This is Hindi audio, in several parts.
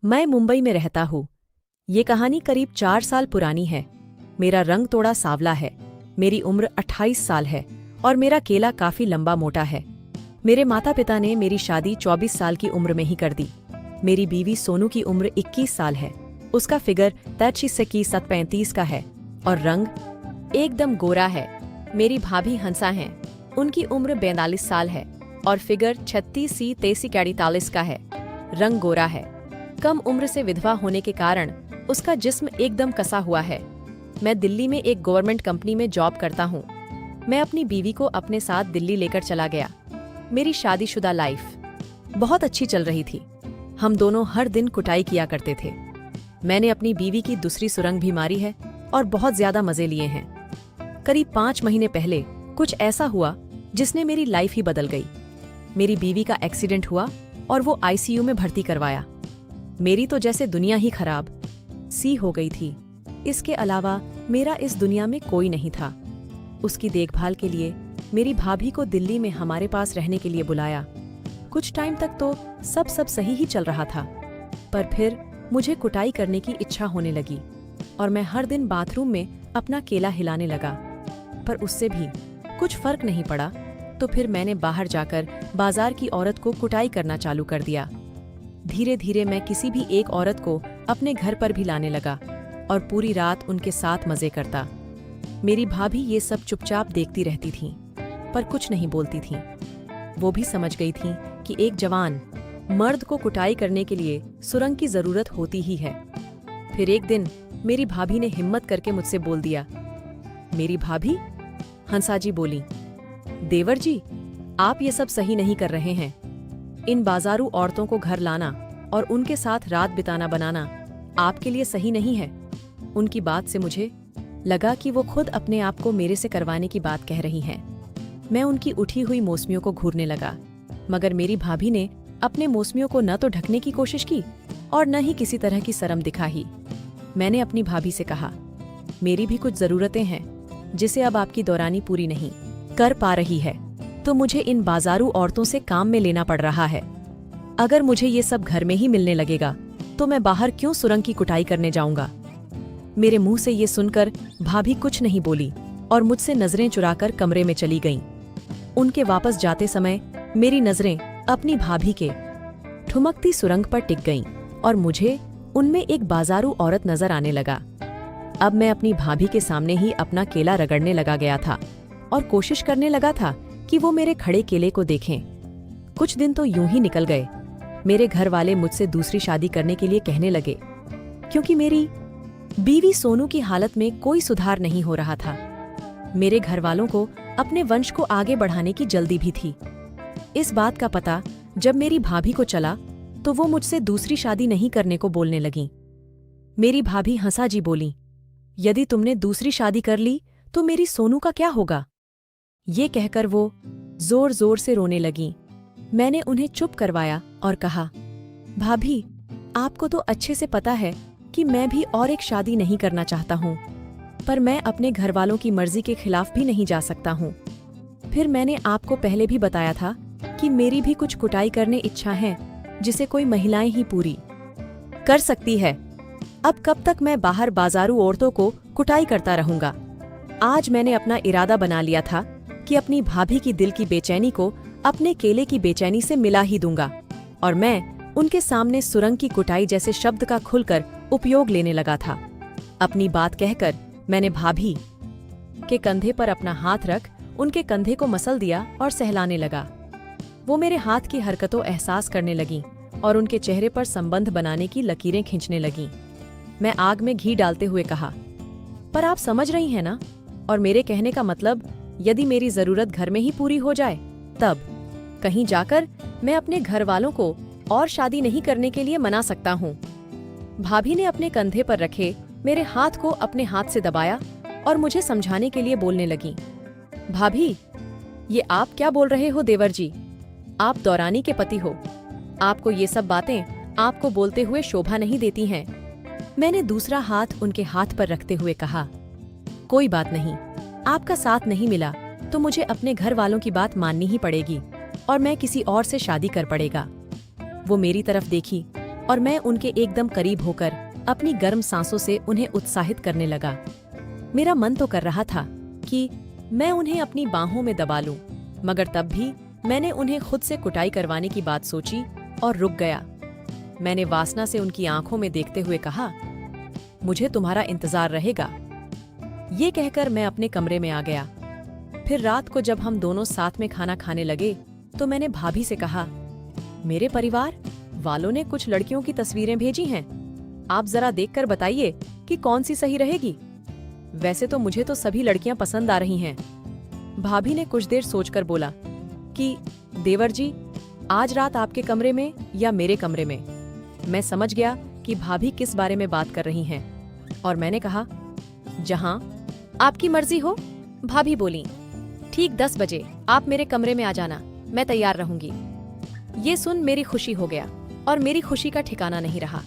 मैं मुंबई में रहता हूँ। ये कहानी करीब 4 साल पुरानी है। मेरा रंग थोड़ा सांवला है, मेरी उम्र 28 साल है और मेरा केला काफी लंबा मोटा है। मेरे माता पिता ने मेरी शादी 24 साल की उम्र में ही कर दी। मेरी बीवी सोनू की उम्र 21 साल है। उसका फिगर 33 का है और रंग एकदम गोरा है। मेरी भाभी हंसा हैं, उनकी उम्र 42 साल है और फिगर 36 का है। रंग गोरा है। कम उम्र से विधवा होने के कारण उसका जिस्म एकदम कसा हुआ है। मैं दिल्ली में एक गवर्नमेंट कंपनी में जॉब करता हूँ। मैं अपनी बीवी को अपने साथ दिल्ली लेकर चला गया। मेरी शादीशुदा लाइफ बहुत अच्छी चल रही थी। हम दोनों हर दिन कुटाई किया करते थे। मैंने अपनी बीवी की दूसरी सुरंग भी मारी है और बहुत ज्यादा मजे लिए हैं। करीब 5 महीने पहले कुछ ऐसा हुआ जिसने मेरी लाइफ ही बदल गई। मेरी बीवी का एक्सीडेंट हुआ और वो आईसीयू में भर्ती करवाया। मेरी तो जैसे दुनिया ही खराब सी हो गई थी। इसके अलावा मेरा इस दुनिया में कोई नहीं था। उसकी देखभाल के लिए मेरी भाभी को दिल्ली में हमारे पास रहने के लिए बुलाया। कुछ टाइम तक तो सब सही ही चल रहा था, पर फिर मुझे कुटाई करने की इच्छा होने लगी और मैं हर दिन बाथरूम में अपना केला हिलाने लगा, पर उससे भी कुछ फर्क नहीं पड़ा। तो फिर मैंने बाहर जाकर बाजार की औरत को कुटाई करना चालू कर दिया। धीरे धीरे मैं किसी भी एक औरत को अपने घर पर भी लाने लगा और पूरी रात उनके साथ मजे करता। मेरी भाभी ये सब चुपचाप देखती रहती थी, पर कुछ नहीं बोलती थी। वो भी समझ गई थी कि एक जवान मर्द को कुटाई करने के लिए सुरंग की जरूरत होती ही है। फिर एक दिन मेरी भाभी ने हिम्मत करके मुझसे बोल दिया। मेरी भाभी हंसाजी बोली, देवर जी, आप ये सब सही नहीं कर रहे हैं। इन बाजारू औरतों को घर लाना और उनके साथ रात बिताना बनाना आपके लिए सही नहीं है। उनकी बात से मुझे लगा कि वो खुद अपने आप को मेरे से करवाने की बात कह रही हैं। मैं उनकी उठी हुई मौसमियों को घूरने लगा, मगर मेरी भाभी ने अपने मौसमियों को न तो ढकने की कोशिश की और न ही किसी तरह की शर्म दिखाई। मैंने अपनी भाभी से कहा, मेरी भी कुछ जरूरतें हैं जिसे अब आपकी दौरानी पूरी नहीं कर पा रही है, तो मुझे इन बाजारू औरतों से काम में लेना पड़ रहा है। अगर मुझे ये सब घर में ही मिलने लगेगा तो मैं बाहर क्यों सुरंग की कुटाई करने जाऊंगा। मेरे मुंह से ये सुनकर भाभी कुछ नहीं बोली और मुझसे नजरें चुराकर कमरे में चली गईं। उनके वापस जाते समय मेरी नजरें अपनी भाभी के ठुमकती सुरंग पर टिक गईं और मुझे उनमें एक बाजारू औरत नजर आने लगा। अब मैं अपनी भाभी के सामने ही अपना केला रगड़ने लगा गया था और कोशिश करने लगा था कि वो मेरे खड़े केले को देखें। कुछ दिन तो यूं ही निकल गए। मेरे घर वाले मुझसे दूसरी शादी करने के लिए कहने लगे, क्योंकि मेरी बीवी सोनू की हालत में कोई सुधार नहीं हो रहा था। मेरे घर वालों को अपने वंश को आगे बढ़ाने की जल्दी भी थी। इस बात का पता जब मेरी भाभी को चला तो वो मुझसे दूसरी शादी नहीं करने को बोलने लगी। मेरी भाभी हंसाजी बोली, यदि तुमने दूसरी शादी कर ली तो मेरी सोनू का क्या होगा। ये कहकर वो जोर जोर से रोने लगी। मैंने उन्हें चुप करवाया और कहा, भाभी, आपको तो अच्छे से पता है कि मैं भी और एक शादी नहीं करना चाहता हूँ, पर मैं अपने घर वालों की मर्जी के खिलाफ भी नहीं जा सकता हूँ। फिर मैंने आपको पहले भी बताया था कि मेरी भी कुछ कुटाई करने इच्छा है जिसे कोई महिलाएं ही पूरी कर सकती है। अब कब तक मैं बाहर बाजारू औरतों को कुटाई करता रहूंगा। आज मैंने अपना इरादा बना लिया था कि अपनी भाभी की दिल की बेचैनी को अपने केले की बेचैनी से मिला ही दूंगा और मैं उनके सामने सुरंग की कुटाई जैसे शब्द का खुलकर उपयोग लेने लगा था। अपनी बात कहकर मैंने भाभी के कंधे पर अपना हाथ रख उनके कंधे को मसल दिया और सहलाने लगा। वो मेरे हाथ की हरकतों एहसास करने लगी और उनके चेहरे पर संबंध बनाने की लकीरें खींचने लगीं। मैं आग में घी डालते हुए कहा, पर आप समझ रही हैं ना, और मेरे कहने का मतलब यदि मेरी जरूरत घर में ही पूरी हो जाए तब कहीं जाकर मैं अपने घर वालों को और शादी नहीं करने के लिए मना सकता हूँ। भाभी ने अपने कंधे पर रखे मेरे हाथ को अपने हाथ से दबाया और मुझे समझाने के लिए बोलने लगी, भाभी, ये आप क्या बोल रहे हो देवर जी, आप दौरानी के पति हो। आपको ये सब बातें आपको बोलते हुए शोभा नहीं देती हैं। मैंने दूसरा हाथ उनके हाथ पर रखते हुए कहा, कोई बात नहीं, आपका साथ नहीं मिला तो मुझे अपने घर वालों की बात माननी ही पड़ेगी और मैं किसी और से शादी कर पड़ेगा। वो मेरी तरफ देखी और मैं उनके एकदम करीब होकर अपनी गर्म सांसों से उन्हें उत्साहित करने लगा। मेरा मन तो कर रहा था कि मैं उन्हें अपनी बाहों में दबा लूं, मगर तब भी मैंने उन्हें खुद से कुटाई करवाने की बात सोची और रुक गया। मैंने वासना से उनकी आंखों में देखते हुए कहा, मुझे तुम्हारा इंतजार रहेगा। ये कहकर मैं अपने कमरे में आ गया। फिर रात को जब हम दोनों साथ में खाना खाने लगे तो मैंने भाभी से कहा, मेरे परिवार वालों ने कुछ लड़कियों की तस्वीरें भेजी हैं, आप जरा देखकर बताइए कि कौन सी सही रहेगी। वैसे तो मुझे तो सभी लड़कियां पसंद आ रही हैं। भाभी ने कुछ देर सोचकर बोला कि देवर जी, आज रात आपके कमरे में या मेरे कमरे में। मैं समझ गया कि भाभी किस बारे में बात कर रही हैं और मैंने कहा, जहां आपकी मर्जी हो। भाभी बोली, ठीक 10 बजे आप मेरे कमरे में आ जाना, मैं तैयार रहूंगी। ये सुन मेरी खुशी हो गया और मेरी खुशी का ठिकाना नहीं रहा।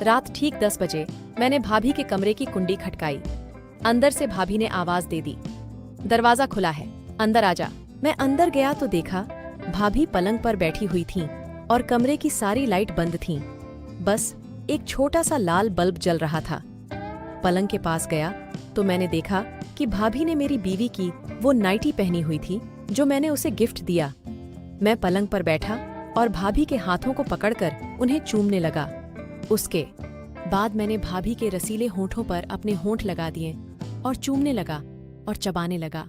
रात ठीक 10 बजे मैंने भाभी के कमरे की कुंडी खटकाई। अंदर से भाभी ने आवाज दे दी, दरवाजा खुला है, अंदर आजा। मैं अंदर गया तो देखा भाभी पलंग पर बैठी हुई थीं और कमरे की सारी लाइट बंद थीं। बस एक छोटा सा लाल बल्ब जल रहा था। पलंग के पास गया तो मैंने देखा कि भाभी ने मेरी बीवी की वो नाइटी पहनी हुई थी जो मैंने उसे गिफ्ट दिया। मैं पलंग पर बैठा और भाभी के हाथों को पकड़कर उन्हें चूमने लगा। उसके बाद मैंने भाभी के रसीले होंठों पर अपने होंठ लगा दिए और चूमने लगा और चबाने लगा।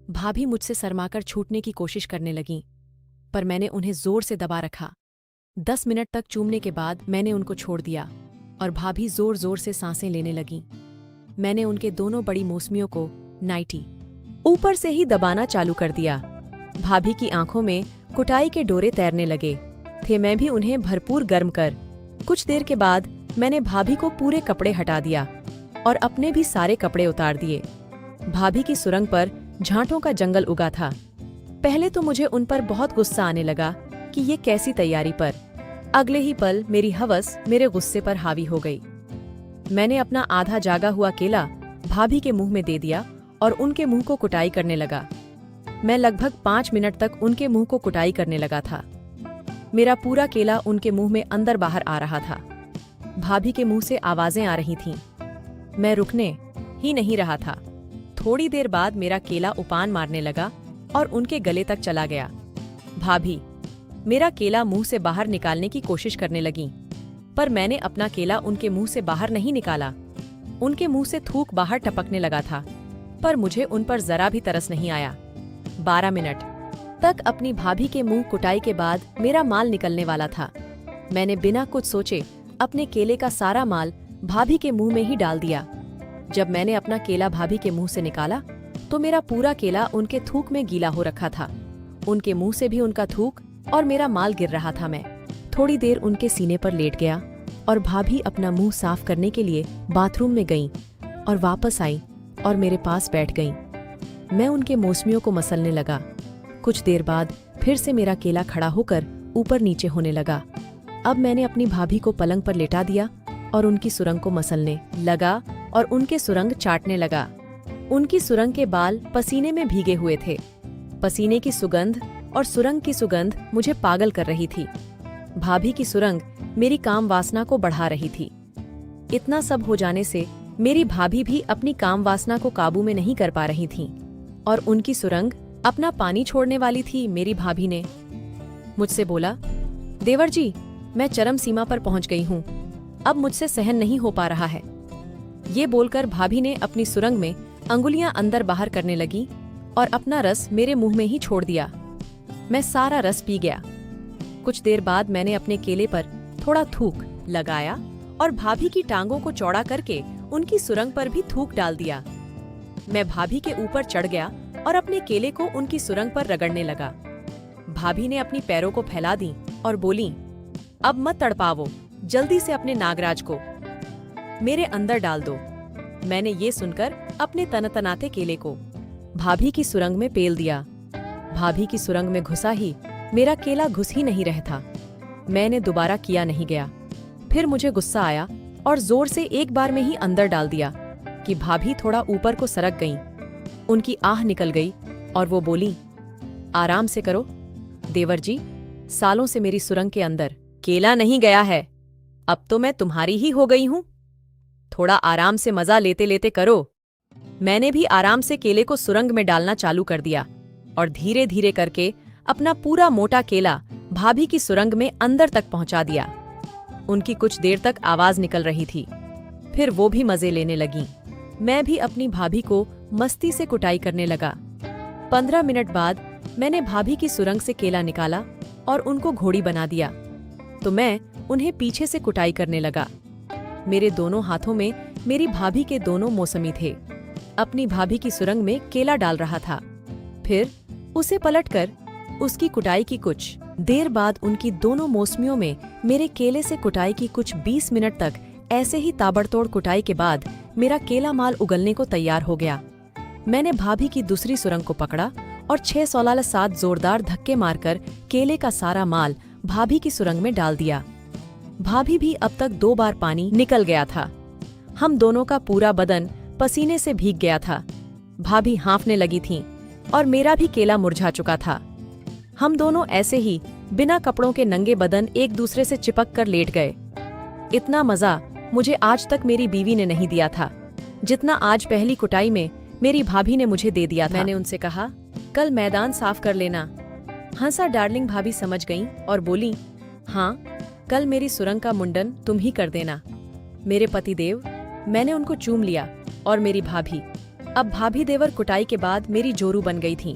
भाभी मुझसे शर्माकर छूटने की कोशिश करने लगीं, पर मैंने उन्हें जोर से दबा रखा। 10 मिनट तक चूमने के बाद मैंने उनको छोड़ दिया और भाभी जोर जोर से सांसें लेने लगीं। मैंने उनके दोनों बड़ी मौसमियों को नाइटी ऊपर से ही दबाना चालू कर दिया। भाभी की आंखों में कुटाई के डोरे तैरने लगे थे। मैं भी उन्हें भरपूर गर्म कर कुछ देर के बाद मैंने भाभी को पूरे कपड़े हटा दिया और अपने भी सारे कपड़े उतार दिए। भाभी की सुरंग पर झांटों का जंगल उगा था। पहले तो मुझे उन पर बहुत गुस्सा आने लगा कि ये कैसी तैयारी, पर अगले ही पल मेरी हवस मेरे गुस्से पर हावी हो गई। मैंने अपना आधा जागा हुआ केला भाभी के मुंह में दे दिया और उनके मुंह को कुटाई करने लगा। मैं लगभग 5 मिनट तक उनके मुंह को कुटाई करने लगा था। मेरा पूरा केला उनके मुंह में अंदर बाहर आ रहा था। भाभी के मुंह से आवाजें आ रही थीं। मैं रुकने ही नहीं रहा था। थोड़ी देर बाद मेरा केला उफान मारने लगा और उनके गले तक चला गया। भाभी मेरा केला मुंह से बाहर निकालने की कोशिश करने लगीं, पर मैंने अपना केला उनके मुंह से बाहर नहीं निकाला। उनके मुंह से थूक बाहर टपकने लगा था, पर मुझे उन पर जरा भी तरस नहीं आया। 12 मिनट तक अपनी भाभी के मुंह कुटाई के बाद मेरा माल निकलने वाला था। मैंने बिना कुछ सोचे अपने केले का सारा माल भाभी के मुंह में ही डाल दिया। जब मैंने अपना केला भाभी के मुंह से निकाला तो मेरा पूरा केला उनके थूक में गीला हो रखा था। उनके मुंह से भी उनका थूक और मेरा माल गिर रहा था। मैं थोड़ी देर उनके सीने पर लेट गया और भाभी अपना मुंह साफ करने के लिए बाथरूम में गईं और वापस आई और मेरे पास बैठ गईं। मैं उनके मौसमियों को मसलने लगा। कुछ देर बाद फिर से मेरा केला खड़ा होकर ऊपर नीचे होने लगा। अब मैंने अपनी भाभी को पलंग पर लेटा दिया और उनकी सुरंग को मसलने लगा और उनके सुरंग चाटने लगा। उनकी सुरंग के बाल पसीने में भीगे हुए थे। पसीने की सुगंध और सुरंग की सुगंध मुझे पागल कर रही थी। भाभी की सुरंग मेरी काम वासना को बढ़ा रही थी। इतना सब हो जाने से मेरी भाभी भी अपनी काम वासना को काबू में नहीं कर पा रही थीं और उनकी सुरंग अपना पानी छोड़ने वाली थी। मेरी भाभी ने मुझसे बोला, देवर जी, मैं चरम सीमा पर पहुंच गई हूं, अब मुझसे सहन नहीं हो पा रहा है। ये बोलकर भाभी ने अपनी सुरंग में अंगुलियां अंदर बाहर करने लगी और अपना रस मेरे मुंह में ही छोड़ दिया। मैं सारा रस पी गया। कुछ देर बाद मैंने अपने केले पर थोड़ा थूक लगाया और भाभी की टांगों को चौड़ा करके उनकी सुरंग पर भी थूक डाल दिया। मैं भाभी के ऊपर चढ़ गया और अपने केले को उनकी सुरंग पर रगड़ने लगा। भाभी ने अपनी पैरों को फैला दी और बोली, अब मत तड़पावो, जल्दी से अपने नागराज को मेरे अंदर डाल दो। मैंने ये सुनकर अपने तनतनाते केले को भाभी की सुरंग में पेल दिया। भाभी की सुरंग में घुसा ही मेरा केला घुस ही नहीं रहता। मैंने दोबारा किया नहीं गया। फिर मुझे गुस्सा आया और जोर से एक बार में ही अंदर डाल दिया कि भाभी थोड़ा ऊपर को सरक गईं। उनकी आह निकल गई और वो बोली, आराम से करो देवर जी, सालों से मेरी सुरंग के अंदर केला नहीं गया है। अब तो मैं तुम्हारी ही हो गई हूं। थोड़ा आराम से मजा लेते लेते करो। मैंने भी आराम से केले को सुरंग में डालना चालू कर दिया और धीरे धीरे करके अपना पूरा मोटा केला भाभी की सुरंग में अंदर तक पहुंचा दिया। उनकी कुछ देर तक आवाज निकल रही थी, फिर वो भी मजे लेने लगी। मैं भी अपनी भाभी को मस्ती से कुटाई करने लगा। 15 मिनट बाद मैंने भाभी की सुरंग से केला निकाला और उनको घोड़ी बना दिया, तो मैं उन्हें पीछे से कुटाई करने लगा। मेरे दोनों हाथों में मेरी भाभी के दोनों मौसमी थे। अपनी भाभी की सुरंग में केला डाल रहा था, फिर उसे पलटकर उसकी कुटाई की। कुछ देर बाद उनकी दोनों मौसमियों में मेरे केले से कुटाई की। कुछ 20 मिनट तक ऐसे ही ताबड़तोड़ कुटाई के बाद मेरा केला माल उगलने को तैयार हो गया। मैंने भाभी की दूसरी सुरंग को पकड़ा और 6-7 जोरदार धक्के मारकर केले का सारा माल भाभी की सुरंग में डाल दिया। भाभी भी अब तक 2 बार पानी निकल गया था। हम दोनों का पूरा बदन पसीने से भीग गया था। भाभी हाँफने लगी थीं और मेरा भी केला मुरझा चुका था। हम दोनों ऐसे ही बिना कपड़ों के नंगे बदन एक दूसरे से चिपक कर लेट गए। इतना मजा मुझे आज तक मेरी बीवी ने नहीं दिया था, जितना आज पहली कुटाई में मेरी भाभी ने मुझे दे दिया था। मैंने उनसे कहा, कल मैदान साफ कर लेना। हंसा डार्लिंग भाभी समझ गईं और बोली, हाँ, कल मेरी सुरंग का मुंडन तुम ही कर देना। मेरे पति देव। मैंने उनको चूम लिया और मेरी भाभी। अब भाभी देवर कुटाई के बाद मेरी जोरू बन गई थीं।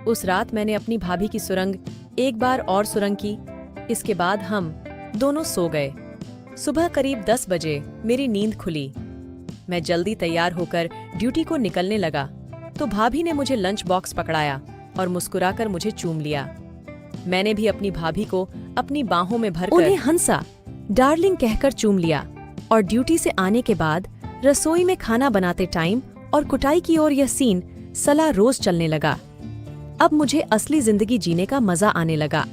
उस रात मैंने अपनी भाभी की सुरंग एक बार और सुरंग की। इसके बाद हम दोनों सो गए। सुबह करीब 10 बजे मेरी नींद खुली। मैं जल्दी तैयार होकर ड्यूटी को निकलने लगा तो भाभी ने मुझे लंच बॉक्स पकड़ाया और मुस्कुराकर मुझे चूम लिया। मैंने भी अपनी भाभी को अपनी बाहों में भरकर उन्हें हंसा डार्लिंग कहकर चूम लिया और ड्यूटी से आने के बाद रसोई में खाना बनाते टाइम और कुटाई की ओर यह सीन सला रोज चलने लगा। अब मुझे असली जिंदगी जीने का मजा आने लगा।